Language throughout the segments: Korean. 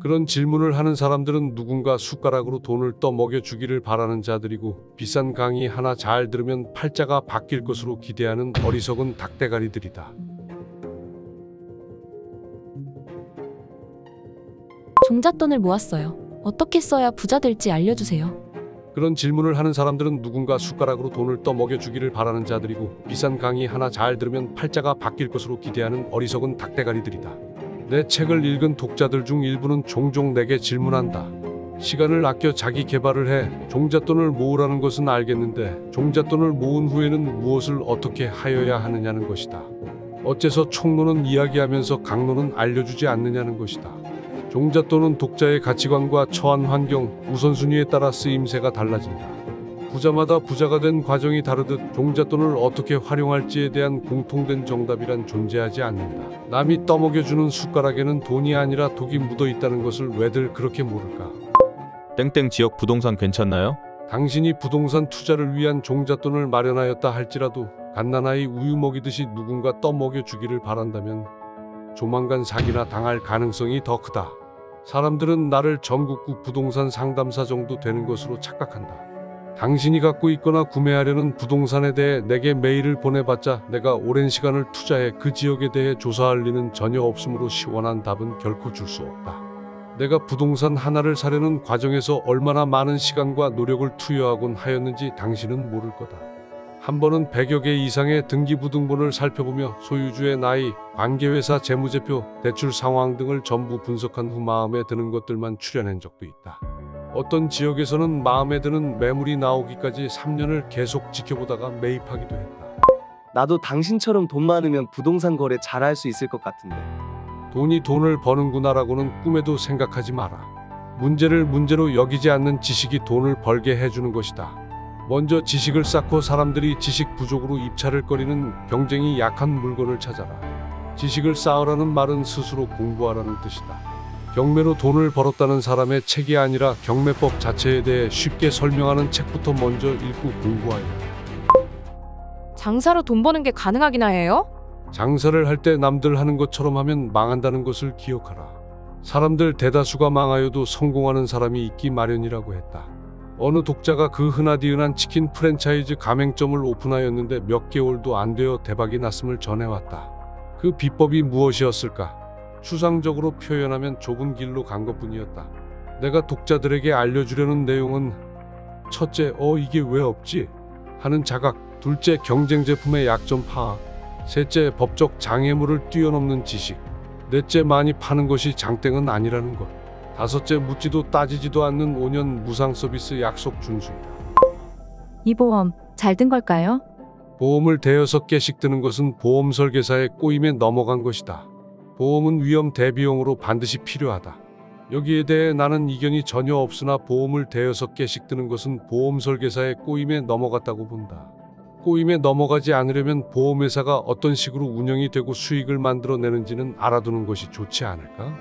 그런 질문을 하는 사람들은 누군가 숟가락으로 돈을 떠먹여 주기를 바라는 자들이고 비싼 강의 하나 잘 들으면 팔자가 바뀔 것으로 기대하는 어리석은 닭대가리들이다. 종잣돈을 모았어요. 어떻게 써야 부자 될지 알려주세요. 그런 질문을 하는 사람들은 누군가 숟가락으로 돈을 떠먹여 주기를 바라는 자들이고 비싼 강의 하나 잘 들으면 팔자가 바뀔 것으로 기대하는 어리석은 닭대가리들이다. 내 책을 읽은 독자들 중 일부는 종종 내게 질문한다. 시간을 아껴 자기 개발을 해 종잣돈을 모으라는 것은 알겠는데 종잣돈을 모은 후에는 무엇을 어떻게 하여야 하느냐는 것이다. 어째서 총론은 이야기하면서 강론은 알려주지 않느냐는 것이다. 종잣돈은 독자의 가치관과 처한 환경, 우선순위에 따라 쓰임새가 달라진다. 부자마다 부자가 된 과정이 다르듯 종잣돈을 어떻게 활용할지에 대한 공통된 정답이란 존재하지 않는다. 남이 떠먹여주는 숟가락에는 돈이 아니라 독이 묻어 있다는 것을 왜들 그렇게 모를까? 땡땡 지역 부동산 괜찮나요? 당신이 부동산 투자를 위한 종잣돈을 마련하였다 할지라도 갓난아이 우유 먹이듯이 누군가 떠먹여 주기를 바란다면 조만간 사기나 당할 가능성이 더 크다. 사람들은 나를 전국구 부동산 상담사 정도 되는 것으로 착각한다. 당신이 갖고 있거나 구매하려는 부동산에 대해 내게 메일을 보내봤자 내가 오랜 시간을 투자해 그 지역에 대해 조사할 리는 전혀 없으므로 시원한 답은 결코 줄 수 없다. 내가 부동산 하나를 사려는 과정에서 얼마나 많은 시간과 노력을 투여하곤 하였는지 당신은 모를 거다. 한 번은 100여 개 이상의 등기부등본을 살펴보며 소유주의 나이, 관계회사 재무제표, 대출 상황 등을 전부 분석한 후 마음에 드는 것들만 추려낸 적도 있다. 어떤 지역에서는 마음에 드는 매물이 나오기까지 3년을 계속 지켜보다가 매입하기도 했다. 나도 당신처럼 돈 많으면 부동산 거래 잘할 수 있을 것 같은데. 돈이 돈을 버는구나라고는 꿈에도 생각하지 마라. 문제를 문제로 여기지 않는 지식이 돈을 벌게 해주는 것이다. 먼저 지식을 쌓고 사람들이 지식 부족으로 입찰을 거리는 경쟁이 약한 물건을 찾아라. 지식을 쌓으라는 말은 스스로 공부하라는 뜻이다. 경매로 돈을 벌었다는 사람의 책이 아니라 경매법 자체에 대해 쉽게 설명하는 책부터 먼저 읽고 공부하여. 장사로 돈 버는 게 가능하기나 해요? 장사를 할 때 남들 하는 것처럼 하면 망한다는 것을 기억하라. 사람들 대다수가 망하여도 성공하는 사람이 있기 마련이라고 했다. 어느 독자가 그 흔하디흔한 치킨 프랜차이즈 가맹점을 오픈하였는데 몇 개월도 안 되어 대박이 났음을 전해왔다. 그 비법이 무엇이었을까? 추상적으로 표현하면 좁은 길로 간 것뿐이었다. 내가 독자들에게 알려주려는 내용은 첫째, 이게 왜 없지? 하는 자각, 둘째, 경쟁 제품의 약점 파악, 셋째, 법적 장애물을 뛰어넘는 지식, 넷째, 많이 파는 것이 장땡은 아니라는 것, 다섯째, 묻지도 따지지도 않는 5년 무상 서비스 약속 준수이다. 이 보험 잘 든 걸까요? 보험을 대여섯 개씩 드는 것은 보험 설계사의 꼬임에 넘어간 것이다. 보험은 위험 대비용으로 반드시 필요하다. 여기에 대해 나는 이견이 전혀 없으나 보험을 대여섯 개씩 드는 것은 보험 설계사의 꼬임에 넘어갔다고 본다. 꼬임에 넘어가지 않으려면 보험회사가 어떤 식으로 운영이 되고 수익을 만들어내는지는 알아두는 것이 좋지 않을까?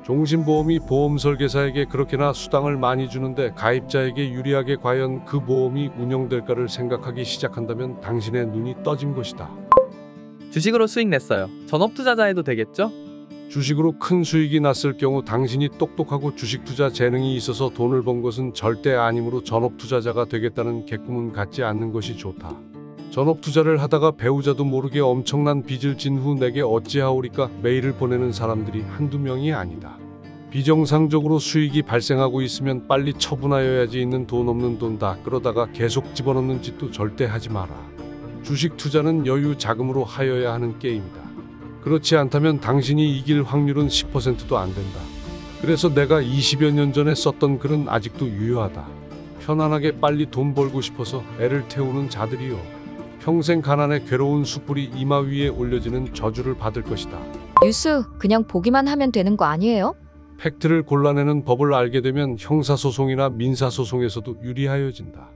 종신보험이 보험 설계사에게 그렇게나 수당을 많이 주는데 가입자에게 유리하게 과연 그 보험이 운영될까를 생각하기 시작한다면 당신의 눈이 떠진 것이다. 주식으로 수익 냈어요. 전업투자자 해도 되겠죠? 주식으로 큰 수익이 났을 경우 당신이 똑똑하고 주식 투자 재능이 있어서 돈을 번 것은 절대 아니므로 전업투자자가 되겠다는 개꿈은 갖지 않는 것이 좋다. 전업투자를 하다가 배우자도 모르게 엄청난 빚을 진 후 내게 어찌하오리까 메일을 보내는 사람들이 한두 명이 아니다. 비정상적으로 수익이 발생하고 있으면 빨리 처분하여야지. 있는 돈 없는 돈 다 끌어다가 계속 집어넣는 짓도 절대 하지 마라. 주식 투자는 여유 자금으로 하여야 하는 게임이다. 그렇지 않다면 당신이 이길 확률은 10%도 안 된다. 그래서 내가 20여 년 전에 썼던 글은 아직도 유효하다. 편안하게 빨리 돈 벌고 싶어서 애를 태우는 자들이요. 평생 가난의 괴로운 숯불이 이마 위에 올려지는 저주를 받을 것이다. 뉴스 그냥 보기만 하면 되는 거 아니에요? 팩트를 골라내는 법을 알게 되면 형사소송이나 민사소송에서도 유리하여진다.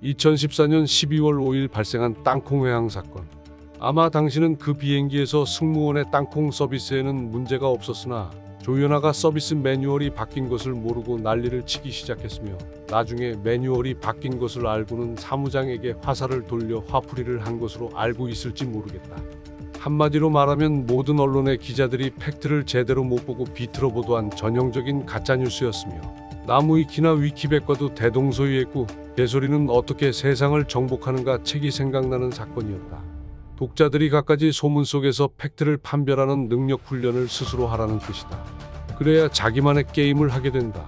2014년 12월 5일 발생한 땅콩 회항 사건. 아마 당신은 그 비행기에서 승무원의 땅콩 서비스에는 문제가 없었으나 조연아가 서비스 매뉴얼이 바뀐 것을 모르고 난리를 치기 시작했으며 나중에 매뉴얼이 바뀐 것을 알고는 사무장에게 화살을 돌려 화풀이를 한 것으로 알고 있을지 모르겠다. 한마디로 말하면 모든 언론의 기자들이 팩트를 제대로 못 보고 비틀어 보도한 전형적인 가짜뉴스였으며 나무위키나 위키백과도 대동소이했고 개소리는 어떻게 세상을 정복하는가 책이 생각나는 사건이었다. 독자들이 갖가지 소문 속에서 팩트를 판별하는 능력 훈련을 스스로 하라는 뜻이다. 그래야 자기만의 게임을 하게 된다.